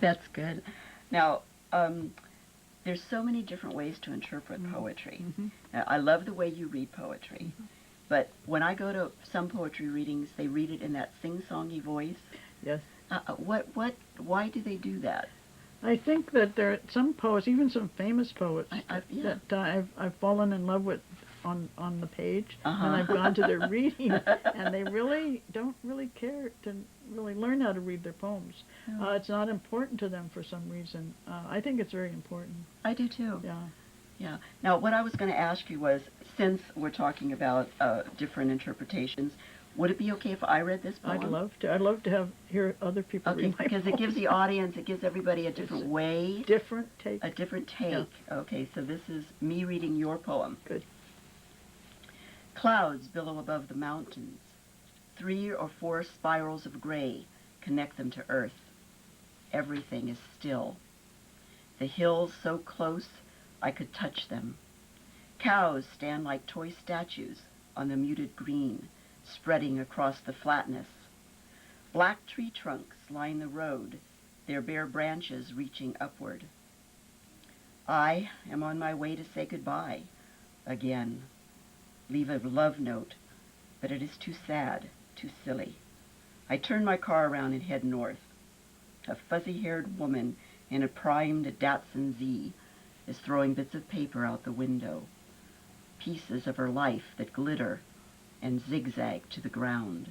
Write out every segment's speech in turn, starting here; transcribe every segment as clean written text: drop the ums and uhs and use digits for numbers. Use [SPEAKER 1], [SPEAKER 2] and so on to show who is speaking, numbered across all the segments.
[SPEAKER 1] That's good. Now, there's so many different ways to interpret
[SPEAKER 2] Mm-hmm.
[SPEAKER 1] poetry.
[SPEAKER 2] Mm-hmm.
[SPEAKER 1] Now, I love the way you read poetry,
[SPEAKER 2] Mm-hmm.
[SPEAKER 1] but when I go to some poetry readings, they read it in that sing-songy voice.
[SPEAKER 2] Yes.
[SPEAKER 1] Why do they do that?
[SPEAKER 2] I think that there are some poets, even some famous poets,
[SPEAKER 1] Yeah.
[SPEAKER 2] that I've fallen in love with on the page,
[SPEAKER 1] Uh-huh.
[SPEAKER 2] and I've gone to their reading, and they really don't really care to really learn how to read their poems.
[SPEAKER 1] No.
[SPEAKER 2] It's not important to them for some reason. I think it's very important.
[SPEAKER 1] I do too.
[SPEAKER 2] Yeah.
[SPEAKER 1] Yeah. Now, what I was going to ask you was, since we're talking about different interpretations, would it be okay if I read this poem?
[SPEAKER 2] I'd love to. I'd love to hear other people
[SPEAKER 1] Okay,
[SPEAKER 2] read my
[SPEAKER 1] because it gives the
[SPEAKER 2] poems.
[SPEAKER 1] audience, it gives everybody a different way,
[SPEAKER 2] Different take.
[SPEAKER 1] a different take.
[SPEAKER 2] Yeah.
[SPEAKER 1] Okay, so this is me reading your poem.
[SPEAKER 2] Good.
[SPEAKER 1] Clouds billow above the mountains. 3 or 4 spirals of gray connect them to earth. Everything is still. The hills so close I could touch them. Cows stand like toy statues on the muted green, spreading across the flatness. Black tree trunks line the road, their bare branches reaching upward. I am on my way to say goodbye again. Leave a love note, but it is too sad, too silly. I turn my car around and head north. A fuzzy-haired woman in a primed Datsun Z is throwing bits of paper out the window, pieces of her life that glitter and zigzag to the ground,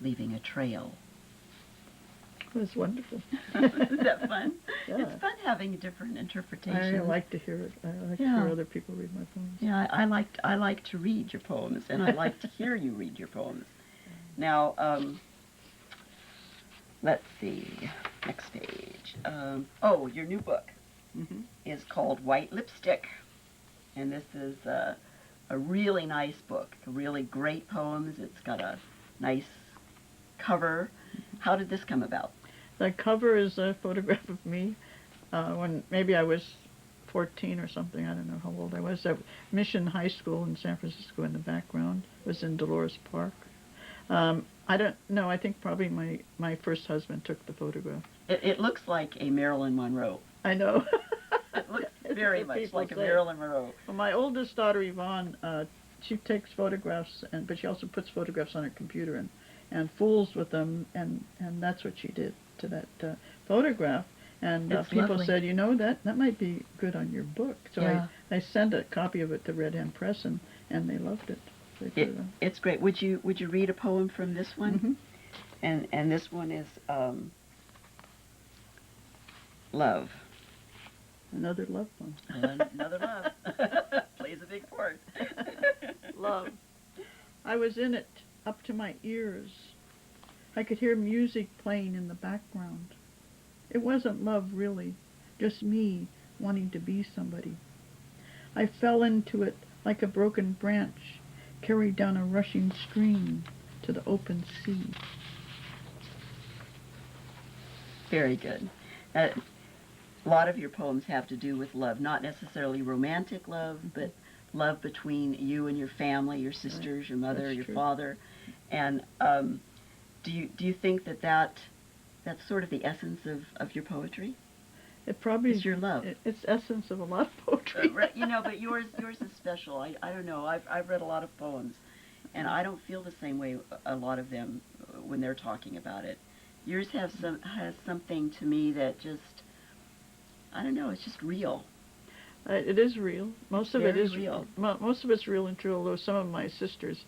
[SPEAKER 1] leaving a trail.
[SPEAKER 2] It was wonderful.
[SPEAKER 1] Is that fun?
[SPEAKER 2] Yeah.
[SPEAKER 1] It's fun having different interpretations.
[SPEAKER 2] I like to hear it. I like to
[SPEAKER 1] Yeah.
[SPEAKER 2] hear other people read my poems.
[SPEAKER 1] Yeah, I like to read your poems, and I like to hear you read your poems. Now, let's see, next page. Your new book
[SPEAKER 2] Mm-hmm.
[SPEAKER 1] is called White Lipstick, and this is a really nice book, really great poems. It's got a nice cover. How did this come about?
[SPEAKER 2] The cover is a photograph of me when maybe I was 14 or something. I don't know how old I was. At Mission High School in San Francisco in the background was in Dolores Park. I don't know. I think probably my first husband took the photograph.
[SPEAKER 1] It looks like a Marilyn Monroe.
[SPEAKER 2] I know.
[SPEAKER 1] It looks very
[SPEAKER 2] That's what
[SPEAKER 1] much
[SPEAKER 2] people
[SPEAKER 1] like a
[SPEAKER 2] say.
[SPEAKER 1] Marilyn Monroe.
[SPEAKER 2] Well, my oldest daughter Yvonne, she takes photographs, but she also puts photographs on her computer and fools with them, and that's what she did to that photograph. And
[SPEAKER 1] It's
[SPEAKER 2] people
[SPEAKER 1] lovely.
[SPEAKER 2] said, that might be good on your book. So
[SPEAKER 1] Yeah.
[SPEAKER 2] I sent a copy of it to Red Hand Press, and they loved it. They put
[SPEAKER 1] It's great. Would you read a poem from this one?
[SPEAKER 2] Mhm.
[SPEAKER 1] And this one is Love.
[SPEAKER 2] Another love poem.
[SPEAKER 1] Another love. Plays a big part.
[SPEAKER 2] Love. I was in it, up to my ears. I could hear music playing in the background. It wasn't love, really, just me wanting to be somebody. I fell into it like a broken branch, carried down a rushing stream to the open sea.
[SPEAKER 1] Very good. A lot of your poems have to do with love, not necessarily romantic love, but love between you and your family, your sisters, your mother,
[SPEAKER 2] That's
[SPEAKER 1] your
[SPEAKER 2] true.
[SPEAKER 1] father. And do you think that's sort of the essence of your poetry?
[SPEAKER 2] It probably
[SPEAKER 1] It's your love.
[SPEAKER 2] It's essence of a lot of poetry.
[SPEAKER 1] But yours is special. I don't know. I've read a lot of poems, and I don't feel the same way a lot of them when they're talking about it. Yours has something to me that just, I don't know. It's just real.
[SPEAKER 2] It is real. Most of it
[SPEAKER 1] Very
[SPEAKER 2] is
[SPEAKER 1] real.
[SPEAKER 2] Most of it's real and true. Although some of my sisters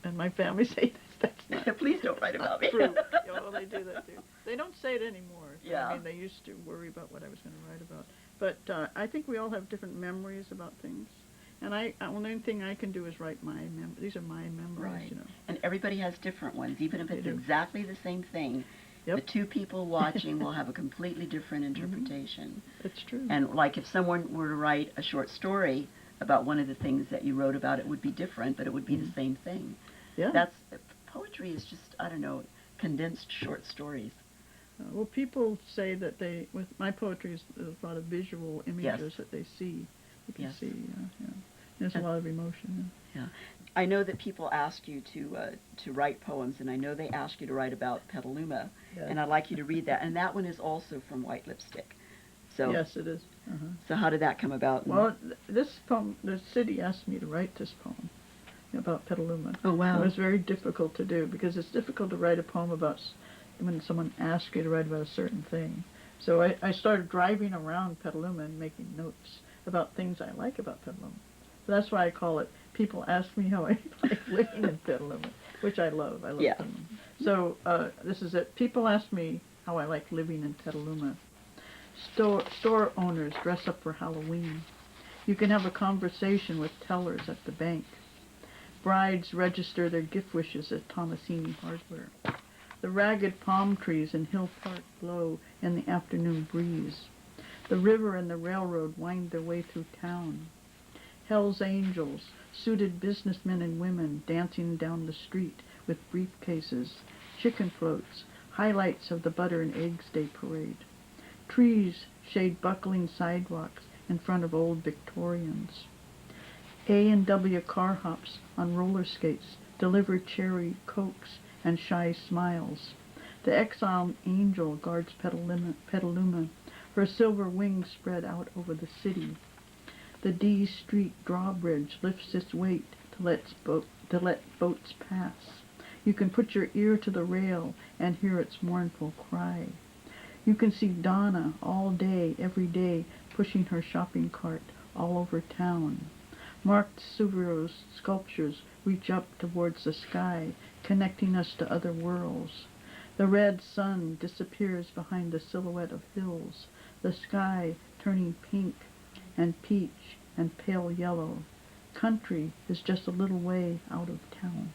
[SPEAKER 2] and my family say that's not.
[SPEAKER 1] Please don't write about me.
[SPEAKER 2] True. Yeah, well, they do that too. They don't say it anymore.
[SPEAKER 1] Yeah.
[SPEAKER 2] I mean, they used to worry about what I was going to write about. But I think we all have different memories about things. And the only thing I can do is write these are my memories,
[SPEAKER 1] Right.
[SPEAKER 2] you know.
[SPEAKER 1] And everybody has different ones, even if
[SPEAKER 2] They
[SPEAKER 1] it's
[SPEAKER 2] do.
[SPEAKER 1] exactly the same thing.
[SPEAKER 2] Yep.
[SPEAKER 1] The two people watching will have a completely different interpretation.
[SPEAKER 2] It's true.
[SPEAKER 1] And like if someone were to write a short story about one of the things that you wrote about, it would be different, but it would be the same thing.
[SPEAKER 2] Yeah.
[SPEAKER 1] Poetry is just, I don't know, condensed short stories.
[SPEAKER 2] Well, people say that with my poetry is a lot of visual images
[SPEAKER 1] Yes.
[SPEAKER 2] that they see. You can
[SPEAKER 1] Yes.
[SPEAKER 2] see, yeah. There's a lot of emotion.
[SPEAKER 1] Yeah. I know that people ask you to write poems, and I know they ask you to write about Petaluma,
[SPEAKER 2] Yes.
[SPEAKER 1] and I'd like you to read that. And that one is also from White Lipstick. So,
[SPEAKER 2] Yes, it is. Uh-huh.
[SPEAKER 1] so how did that come about?
[SPEAKER 2] Well, this poem, the city asked me to write this poem about Petaluma.
[SPEAKER 1] Oh, wow.
[SPEAKER 2] It was very difficult to do because it's difficult to write a poem about when someone asks you to write about a certain thing. So I started driving around Petaluma and making notes about things I like about Petaluma. So that's why I call it, people ask me how I like living in Petaluma, which I love. I love
[SPEAKER 1] Yeah.
[SPEAKER 2] Petaluma. So this is it. People ask me how I like living in Petaluma. Store owners dress up for Halloween. You can have a conversation with tellers at the bank. Brides register their gift wishes at Tomasini Hardware. The ragged palm trees in Hill Park blow in the afternoon breeze. The river and the railroad wind their way through town. Hell's Angels, suited businessmen and women dancing down the street with briefcases, chicken floats, highlights of the Butter and Eggs Day parade. Trees shade buckling sidewalks in front of old Victorians. A&W car hops on roller skates deliver cherry cokes and shy smiles. The exiled angel guards Petaluma, her silver wings spread out over the city. The D Street drawbridge lifts its weight to let boats pass. You can put your ear to the rail and hear its mournful cry. You can see Donna all day, every day, pushing her shopping cart all over town. Mark Suvero's sculptures reach up towards the sky, connecting us to other worlds. The red sun disappears behind the silhouette of hills, the sky turning pink and peach and pale yellow. Country is just a little way out of town.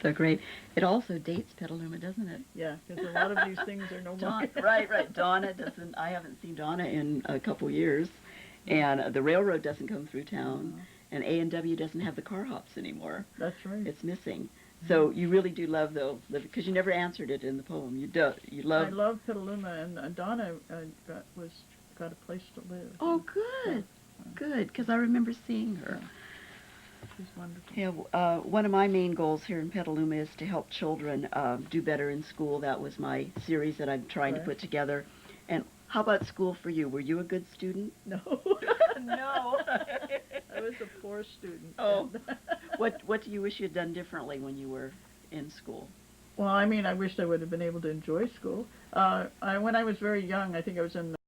[SPEAKER 1] So great. It also dates Petaluma, doesn't it?
[SPEAKER 2] Yeah, because a lot of these things are no more.
[SPEAKER 1] Right. Donna doesn't. I haven't seen Donna in a couple years, and the railroad doesn't come through town, and A&W doesn't have the car hops anymore.
[SPEAKER 2] That's right.
[SPEAKER 1] It's missing. So you really do love because you never answered it in the poem. You do. You love.
[SPEAKER 2] I love Petaluma, and Donna got a place to live.
[SPEAKER 1] Oh, good, good. Because I remember seeing her.
[SPEAKER 2] She's wonderful.
[SPEAKER 1] Yeah, one of my main goals here in Petaluma is to help children do better in school. That was my series that I'm trying to put together. And how about school for you? Were you a good student?
[SPEAKER 2] No.
[SPEAKER 1] No.
[SPEAKER 2] I was a poor student.
[SPEAKER 1] Oh. What do you wish you had done differently when you were in school?
[SPEAKER 2] Well, I mean, I wished I would have been able to enjoy school. When I was very young, I think I was in